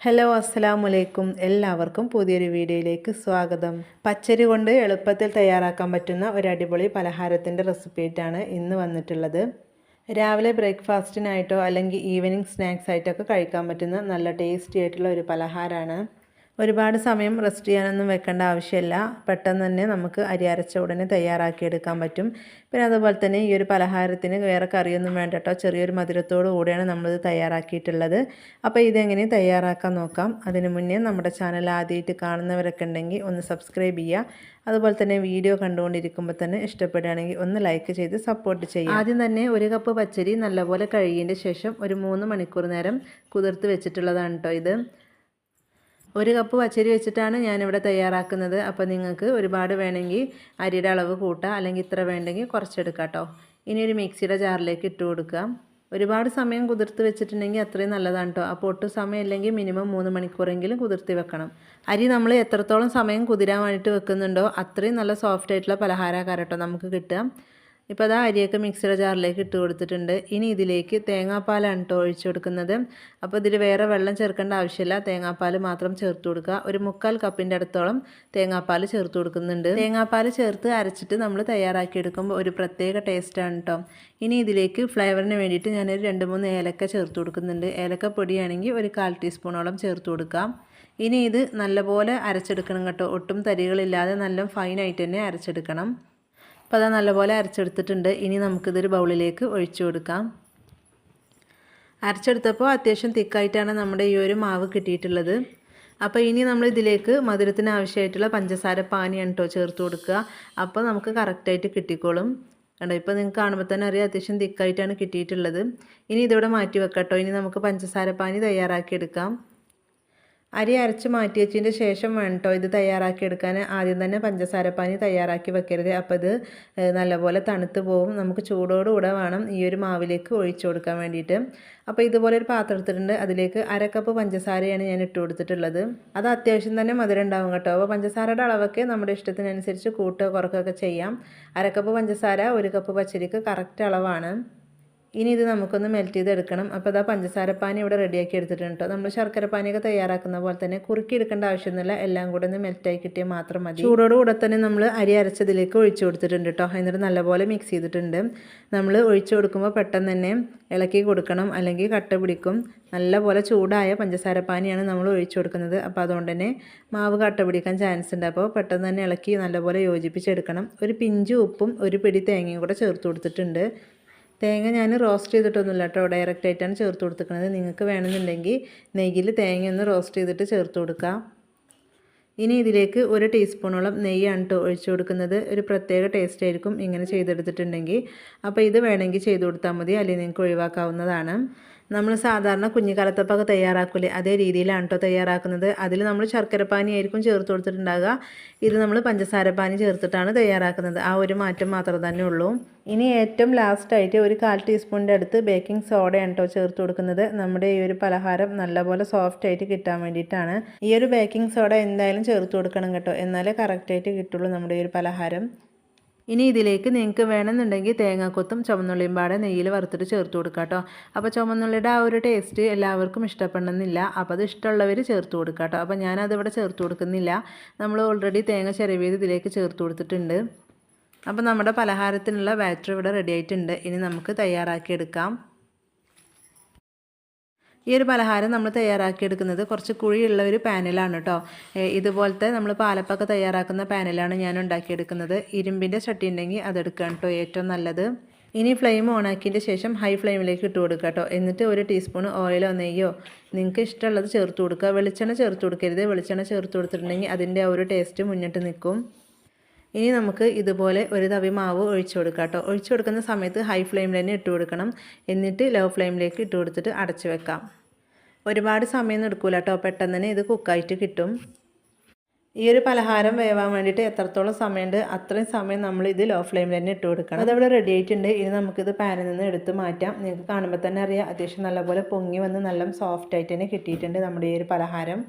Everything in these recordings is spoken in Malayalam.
ഹലോ അസ്സലാമു അലൈക്കും. എല്ലാവർക്കും പുതിയൊരു വീഡിയോയിലേക്ക് സ്വാഗതം. പച്ചരി കൊണ്ട് എളുപ്പത്തിൽ തയ്യാറാക്കാൻ പറ്റുന്ന ഒരു അടിപൊളി പലഹാരത്തിൻ്റെ റെസിപ്പിയായിട്ടാണ് ഇന്ന് വന്നിട്ടുള്ളത്. രാവിലെ ബ്രേക്ക്ഫാസ്റ്റിനായിട്ടോ അല്ലെങ്കിൽ ഈവനിങ് സ്നാക്സ് ആയിട്ടൊക്കെ കഴിക്കാൻ പറ്റുന്ന നല്ല ടേസ്റ്റി ആയിട്ടുള്ള ഒരു പലഹാരമാണ്. ഒരുപാട് സമയം റെസ്റ്റ് ചെയ്യാനൊന്നും വെക്കേണ്ട ആവശ്യമില്ല. പെട്ടെന്ന് തന്നെ നമുക്ക് അരി അരച്ച ഉടനെ തയ്യാറാക്കിയെടുക്കാൻ പറ്റും. പിന്നെ അതുപോലെ തന്നെ ഈ ഒരു പലഹാരത്തിന് വേറെ കറിയൊന്നും വേണ്ട കേട്ടോ. ചെറിയൊരു മധുരത്തോടു കൂടിയാണ് നമ്മളിത് തയ്യാറാക്കിയിട്ടുള്ളത്. അപ്പോൾ ഇതെങ്ങനെ തയ്യാറാക്കാൻ നോക്കാം. അതിന് മുന്നേ നമ്മുടെ ചാനൽ ആദ്യമായിട്ട് കാണുന്നവരൊക്കെ ഉണ്ടെങ്കിൽ ഒന്ന് സബ്സ്ക്രൈബ് ചെയ്യുക. അതുപോലെ തന്നെ വീഡിയോ കണ്ടുകൊണ്ടിരിക്കുമ്പോൾ തന്നെ ഇഷ്ടപ്പെടുകയാണെങ്കിൽ ഒന്ന് ലൈക്ക് ചെയ്ത് സപ്പോർട്ട് ചെയ്യുക. ആദ്യം തന്നെ ഒരു കപ്പ് പച്ചരി നല്ലപോലെ കഴുകിയതിൻ്റെ ശേഷം ഒരു 3 മണിക്കൂർ നേരം കുതിർത്ത് വെച്ചിട്ടുള്ളതാണ് കേട്ടോ ഇത്. ഒരു കപ്പ് പച്ചരി വെച്ചിട്ടാണ് ഞാനിവിടെ തയ്യാറാക്കുന്നത്. അപ്പോൾ നിങ്ങൾക്ക് ഒരുപാട് വേണമെങ്കിൽ അരിയുടെ അളവ് കൂട്ടുക, അല്ലെങ്കിൽ ഇത്ര വേണ്ടെങ്കിൽ കുറച്ചെടുക്കാം കേട്ടോ. ഇനി ഒരു മിക്സിയുടെ ജാറിലേക്ക് ഇട്ട് കൊടുക്കുക. ഒരുപാട് സമയം കുതിർത്ത് വെച്ചിട്ടുണ്ടെങ്കിൽ അത്രയും നല്ലതാണ് കേട്ടോ. അപ്പോൾ ഒട്ടും സമയമില്ലെങ്കിൽ മിനിമം 3 മണിക്കൂറെങ്കിലും കുതിർത്തി വെക്കണം. അരി നമ്മൾ എത്രത്തോളം സമയം കുതിരാൻ വേണ്ടിയിട്ട് വെക്കുന്നുണ്ടോ അത്രയും നല്ല സോഫ്റ്റ് ആയിട്ടുള്ള പലഹാരക്കാരം കേട്ടോ നമുക്ക് കിട്ടുക. ഇപ്പോൾ അതാ അരിയൊക്കെ മിക്സിയുടെ ജാറിലേക്ക് ഇട്ട് കൊടുത്തിട്ടുണ്ട്. ഇനി ഇതിലേക്ക് തേങ്ങാപ്പാലാണ് കേട്ടോ ഒഴിച്ചു കൊടുക്കുന്നത്. അപ്പോൾ ഇതിൽ വേറെ വെള്ളം ചേർക്കേണ്ട ആവശ്യമില്ല, തേങ്ങാപ്പാൽ മാത്രം ചേർത്ത് കൊടുക്കുക. ഒരു 3/4 കപ്പിൻ്റെ അടുത്തോളം തേങ്ങാപ്പാൽ ചേർത്ത് കൊടുക്കുന്നുണ്ട്. തേങ്ങാപ്പാൽ ചേർത്ത് അരച്ചിട്ട് നമ്മൾ തയ്യാറാക്കിയെടുക്കുമ്പോൾ ഒരു പ്രത്യേക ടേസ്റ്റാണ് കേട്ടോ. ഇനി ഇതിലേക്ക് ഫ്ലേവറിന് വേണ്ടിയിട്ട് ഞാനൊരു 2-3 ഏലക്ക ചേർത്ത് കൊടുക്കുന്നുണ്ട്. ഏലക്ക പൊടിയാണെങ്കിൽ ഒരു 1/4 ടീസ്പൂണോളം ചേർത്ത് കൊടുക്കാം. ഇനി ഇത് നല്ലപോലെ അരച്ചെടുക്കണം കേട്ടോ. ഒട്ടും തരികളില്ലാതെ നല്ല ഫൈനായിട്ട് തന്നെ അരച്ചെടുക്കണം. അപ്പോൾ അത് നല്ലപോലെ അരച്ചെടുത്തിട്ടുണ്ട്. ഇനി നമുക്കിതൊരു ബൗളിലേക്ക് ഒഴിച്ചു കൊടുക്കാം. അരച്ചെടുത്തപ്പോൾ അത്യാവശ്യം തിക്കായിട്ടാണ് നമ്മുടെ ഈ ഒരു മാവ് കിട്ടിയിട്ടുള്ളത്. അപ്പോൾ ഇനി നമ്മൾ ഇതിലേക്ക് മധുരത്തിന് ആവശ്യമായിട്ടുള്ള പഞ്ചസാര പാനിയാണ് കേട്ടോ ചേർത്ത് കൊടുക്കുക. അപ്പോൾ നമുക്ക് കറക്റ്റായിട്ട് കിട്ടിക്കോളും. കണ്ടോ, ഇപ്പോൾ നിങ്ങൾക്ക് കാണുമ്പോൾ തന്നെ അറിയാം അത്യാവശ്യം തിക്കായിട്ടാണ് കിട്ടിയിട്ടുള്ളത്. ഇനി ഇതിവിടെ മാറ്റി വെക്കാം കേട്ടോ. ഇനി നമുക്ക് പഞ്ചസാര പാനി തയ്യാറാക്കിയെടുക്കാം. അരി അരച്ച് മാറ്റി വെച്ചതിൻ്റെ ശേഷം വേണം കേട്ടോ ഇത് തയ്യാറാക്കിയെടുക്കാൻ. ആദ്യം തന്നെ പഞ്ചസാരപ്പാനി തയ്യാറാക്കി വെക്കരുത്. അപ്പോൾ ഇത് നല്ലപോലെ തണുത്ത് പോകും. നമുക്ക് ചൂടോടുകൂടെ വേണം ഈ ഒരു മാവിലേക്ക് ഒഴിച്ചു കൊടുക്കാൻ വേണ്ടിയിട്ട്. അപ്പോൾ ഇതുപോലെ ഒരു പാത്രം എടുത്തിട്ടുണ്ട്. അതിലേക്ക് 1/2 കപ്പ് പഞ്ചസാരയാണ് ഞാൻ ഇട്ട് കൊടുത്തിട്ടുള്ളത്. അത് അത്യാവശ്യം തന്നെ മധുരം ഉണ്ടാവും കേട്ടോ. അപ്പോൾ പഞ്ചസാരയുടെ അളവൊക്കെ നമ്മുടെ ഇഷ്ടത്തിനനുസരിച്ച് കൂട്ടുക കുറക്കുകയൊക്കെ ചെയ്യാം. 1/2 കപ്പ് പഞ്ചസാര 1 കപ്പ് പച്ചരിക്ക് കറക്റ്റ് അളവാണ്. ഇനി ഇത് നമുക്കൊന്ന് മെൽറ്റ് ചെയ്തെടുക്കണം. അപ്പോൾ ഇതാ പഞ്ചസാരപ്പാനി ഇവിടെ റെഡിയാക്കി എടുത്തിട്ടുണ്ട് കേട്ടോ. നമ്മൾ ശർക്കരപ്പാനിയൊക്കെ തയ്യാറാക്കുന്ന പോലെ തന്നെ കുറുക്കി എടുക്കേണ്ട ആവശ്യമൊന്നുമില്ല. എല്ലാം കൂടെ ഒന്ന് മെൽറ്റായി കിട്ടിയാൽ മാത്രം മതി. ചൂടോടുകൂടെ തന്നെ നമ്മൾ അരി അരച്ചതിലേക്ക് ഒഴിച്ചു കൊടുത്തിട്ടുണ്ട് കേട്ടോ. എന്നിട്ട് നല്ലപോലെ മിക്സ് ചെയ്തിട്ടുണ്ട്. നമ്മൾ ഒഴിച്ചു കൊടുക്കുമ്പോൾ പെട്ടെന്ന് തന്നെ ഇളക്കി കൊടുക്കണം, അല്ലെങ്കിൽ കട്ട പിടിക്കും. നല്ലപോലെ ചൂടായ പഞ്ചസാരപ്പാനിയാണ് നമ്മൾ ഒഴിച്ചു കൊടുക്കുന്നത്. അപ്പോൾ അതുകൊണ്ട് തന്നെ മാവ് കട്ട പിടിക്കാൻ ചാൻസ് ഉണ്ട്. അപ്പോൾ പെട്ടെന്ന് തന്നെ ഇളക്കി നല്ലപോലെ യോജിപ്പിച്ചെടുക്കണം. ഒരു പിഞ്ച് ഉപ്പും ഒരു പിടി തേങ്ങയും കൂടെ ചേർത്ത് കൊടുത്തിട്ടുണ്ട്. തേങ്ങ ഞാൻ റോസ്റ്റ് ചെയ്തിട്ടൊന്നുമില്ല കേട്ടോ, ഡയറക്റ്റായിട്ടാണ് ചേർത്ത് കൊടുത്തിരിക്കുന്നത്. നിങ്ങൾക്ക് വേണമെന്നുണ്ടെങ്കിൽ നെയ്യിൽ തേങ്ങ ഒന്ന് റോസ്റ്റ് ചെയ്തിട്ട് ചേർത്ത് കൊടുക്കുക. ഇനി ഇതിലേക്ക് 1 ടീസ്പൂണോളം നെയ്യാണ് കേട്ടോ ഒഴിച്ചു കൊടുക്കുന്നത്. ഒരു പ്രത്യേക ടേസ്റ്റ് ആയിരിക്കും ഇങ്ങനെ ചെയ്തെടുത്തിട്ടുണ്ടെങ്കിൽ. അപ്പോൾ ഇത് വേണമെങ്കിൽ ചെയ്ത് കൊടുത്താൽ മതി, അല്ലെങ്കിൽ നിങ്ങൾക്ക് ഒഴിവാക്കാവുന്നതാണ്. നമ്മൾ സാധാരണ കുഞ്ഞിക്കാലത്തപ്പൊക്കെ തയ്യാറാക്കില്ലേ അതേ രീതിയിലാണ് കേട്ടോ തയ്യാറാക്കുന്നത്. അതിൽ നമ്മൾ ശർക്കരപ്പാനി ആയിരിക്കും ചേർത്ത് കൊടുത്തിട്ടുണ്ടാകുക. ഇത് നമ്മൾ പഞ്ചസാരപ്പാനി ചേർത്തിട്ടാണ് തയ്യാറാക്കുന്നത്. ആ ഒരു മാറ്റം മാത്രം തന്നെ ഉള്ളൂ. ഇനി ഏറ്റവും ലാസ്റ്റായിട്ട് ഒരു 1/4 ടീസ്പൂണിൻ്റെ അടുത്ത് ബേക്കിംഗ് സോഡയാണ് കേട്ടോ ചേർത്ത് കൊടുക്കുന്നത്. നമ്മുടെ ഈ ഒരു പലഹാരം നല്ലപോലെ സോഫ്റ്റായിട്ട് കിട്ടാൻ വേണ്ടിയിട്ടാണ്. ഈ ഒരു ബേക്കിംഗ് സോഡ എന്തായാലും ചേർത്ത് കൊടുക്കണം കേട്ടോ, എന്നാലേ കറക്റ്റായിട്ട് കിട്ടുള്ളൂ നമ്മുടെ ഈ ഒരു പലഹാരം. ഇനി ഇതിലേക്ക് നിങ്ങൾക്ക് വേണമെന്നുണ്ടെങ്കിൽ തേങ്ങാക്കൊത്തും ചുവന്നുള്ളിയും പാടെ നെയ്യിൽ വറുത്തിട്ട് ചേർത്ത് കൊടുക്കുക കേട്ടോ. അപ്പോൾ ചുവന്നുള്ളിയുടെ ആ ഒരു ടേസ്റ്റ് എല്ലാവർക്കും ഇഷ്ടപ്പെടണമെന്നില്ല. അപ്പോൾ അത് ഇഷ്ടമുള്ളവർ ചേർത്ത് കൊടുക്കുക കേട്ടോ. അപ്പോൾ ഞാനതിവിടെ ചേർത്ത് കൊടുക്കുന്നില്ല. നമ്മൾ ഓൾറെഡി തേങ്ങ ചിരവിയത് ഇതിലേക്ക് ചേർത്ത് കൊടുത്തിട്ടുണ്ട്. അപ്പോൾ നമ്മുടെ പലഹാരത്തിനുള്ള ബാറ്റർ ഇവിടെ റെഡി ആയിട്ടുണ്ട്. ഇനി നമുക്ക് തയ്യാറാക്കിയെടുക്കാം. ഈ ഒരു പലഹാരം നമ്മൾ തയ്യാറാക്കിയെടുക്കുന്നത് കുറച്ച് കുഴിയുള്ള ഒരു പാനിലാണ് കേട്ടോ. ഇതുപോലത്തെ നമ്മൾ പാലപ്പൊക്കെ തയ്യാറാക്കുന്ന പാനിലാണ് ഞാൻ ഉണ്ടാക്കിയെടുക്കുന്നത്. ഇരുമ്പിൻ്റെ ചട്ടി ഉണ്ടെങ്കിൽ അതെടുക്കാം കേട്ടോ ഏറ്റവും നല്ലത്. ഇനി ഫ്ലെയിം ഓണാക്കിയതിൻ്റെ ശേഷം ഹൈ ഫ്ലെയിമിലേക്ക് ഇട്ട് കൊടുക്കുക കേട്ടോ. എന്നിട്ട് 1 ടീസ്പൂൺ ഓയിലോ നെയ്യോ നിങ്ങൾക്ക് ഇഷ്ടമുള്ളത് ചേർത്ത് കൊടുക്കുക. വെളിച്ചെണ്ണ ചേർത്ത് കൊടുക്കരുത്. വെളിച്ചെണ്ണ ചേർത്ത് കൊടുത്തിട്ടുണ്ടെങ്കിൽ അതിൻ്റെ ആ ഒരു ടേസ്റ്റ് മുന്നിട്ട് നിൽക്കും. ഇനി നമുക്ക് ഇതുപോലെ ഒരു തവി മാവ് ഒഴിച്ചു കൊടുക്കാം കേട്ടോ. ഒഴിച്ചു കൊടുക്കുന്ന സമയത്ത് ഹൈ ഫ്ലെയിമിൽ തന്നെ ഇട്ട് കൊടുക്കണം. എന്നിട്ട് ലോ ഫ്ലെയിമിലേക്ക് ഇട്ട് കൊടുത്തിട്ട് അടച്ചു വെക്കാം. ഒരുപാട് സമയം എടുക്കില്ല കേട്ടോ, പെട്ടെന്ന് തന്നെ ഇത് കുക്കായിട്ട് കിട്ടും. ഈ ഒരു പലഹാരം വേവാൻ വേണ്ടിയിട്ട് എത്രത്തോളം സമയമുണ്ട് അത്രയും സമയം നമ്മൾ ഇത് ലോ ഫ്ലെയിമിൽ തന്നെ ഇട്ട് കൊടുക്കണം. അതവിടെ റെഡി ആയിട്ടുണ്ട്. ഇനി നമുക്കിത് പാനിൽ നിന്ന് എടുത്ത് മാറ്റാം. നിങ്ങൾക്ക് കാണുമ്പോൾ തന്നെ അറിയാം അത്യാവശ്യം നല്ലപോലെ പൊങ്ങി വന്ന് നല്ല സോഫ്റ്റായിട്ട് തന്നെ കിട്ടിയിട്ടുണ്ട് നമ്മുടെ ഈ ഒരു പലഹാരം.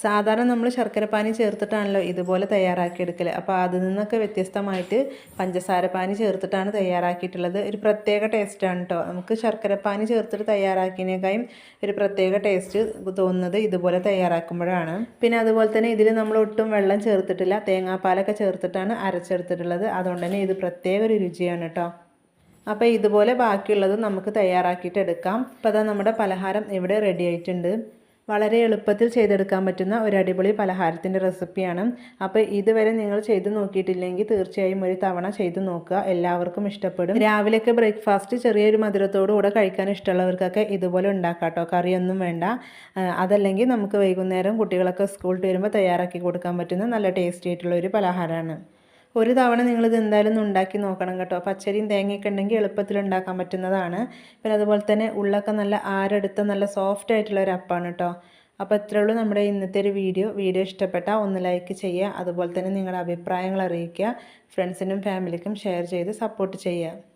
സാധാരണ നമ്മൾ ശർക്കരപ്പാനി ചേർത്തിട്ടാണല്ലോ ഇതുപോലെ തയ്യാറാക്കിയെടുക്കൽ. അപ്പോൾ അതിൽ നിന്നൊക്കെ വ്യത്യസ്തമായിട്ട് പഞ്ചസാരപ്പാനി ചേർത്തിട്ടാണ് തയ്യാറാക്കിയിട്ടുള്ളത്. ഒരു പ്രത്യേക ടേസ്റ്റാണ് കേട്ടോ. നമുക്ക് ശർക്കരപ്പാനി ചേർത്തിട്ട് തയ്യാറാക്കിയതിനേക്കാളും ഒരു പ്രത്യേക ടേസ്റ്റ് തോന്നുന്നത് ഇതുപോലെ തയ്യാറാക്കുമ്പോഴാണ്. പിന്നെ അതുപോലെ തന്നെ ഇതിൽ നമ്മൾ ഒട്ടും വെള്ളം ചേർത്തിട്ടില്ല, തേങ്ങാപ്പാലൊക്കെ ചേർത്തിട്ടാണ് അരച്ചെടുത്തിട്ടുള്ളത്. അതുകൊണ്ട് തന്നെ ഇത് പ്രത്യേക ഒരു രുചിയാണ് കേട്ടോ. അപ്പോൾ ഇതുപോലെ ബാക്കിയുള്ളത് നമുക്ക് തയ്യാറാക്കിയിട്ട് എടുക്കാം. അപ്പോൾ അതാ നമ്മുടെ പലഹാരം ഇവിടെ റെഡി ആയിട്ടുണ്ട്. വളരെ എളുപ്പത്തിൽ ചെയ്തെടുക്കാൻ പറ്റുന്ന ഒരു അടിപൊളി പലഹാരത്തിൻ്റെ റെസിപ്പിയാണ്. അപ്പോൾ ഇതുവരെ നിങ്ങൾ ചെയ്ത് നോക്കിയിട്ടില്ലെങ്കിൽ തീർച്ചയായും ഒരു തവണ ചെയ്ത് നോക്കുക, എല്ലാവർക്കും ഇഷ്ടപ്പെടും. രാവിലെയൊക്കെ ബ്രേക്ക്ഫാസ്റ്റ് ചെറിയൊരു മധുരത്തോടുകൂടെ കഴിക്കാൻ ഇഷ്ടമുള്ളവർക്കൊക്കെ ഇതുപോലെ ഉണ്ടാക്കാം കേട്ടോ, കറിയൊന്നും വേണ്ട. അതല്ലെങ്കിൽ നമുക്ക് വൈകുന്നേരം കുട്ടികളൊക്കെ സ്കൂളിൽ വരുമ്പോൾ തയ്യാറാക്കി കൊടുക്കാൻ പറ്റുന്ന നല്ല ടേസ്റ്റി ആയിട്ടുള്ള ഒരു പലഹാരമാണ്. ഒരു തവണ നിങ്ങളിത് എന്തായാലും ഒന്ന് ഉണ്ടാക്കി നോക്കണം കേട്ടോ. പച്ചരിയും തേങ്ങയൊക്കെ ഉണ്ടെങ്കിൽ എളുപ്പത്തിൽ ഉണ്ടാക്കാൻ പറ്റുന്നതാണ്. പിന്നെ അതുപോലെ തന്നെ ഉള്ളൊക്കെ നല്ല ആരെടുത്ത നല്ല സോഫ്റ്റ് ആയിട്ടുള്ള ഒരു അപ്പമാണ് കേട്ടോ. അപ്പോൾ ഇത്രയേ ഉള്ളൂ നമ്മുടെ ഇന്നത്തെ ഒരു വീഡിയോ ഇഷ്ടപ്പെട്ടാൽ ഒന്ന് ലൈക്ക് ചെയ്യുക. അതുപോലെ തന്നെ നിങ്ങളുടെ അഭിപ്രായങ്ങൾ അറിയിക്കുക. ഫ്രണ്ട്സിനും ഫാമിലിക്കും ഷെയർ ചെയ്ത് സപ്പോർട്ട് ചെയ്യുക.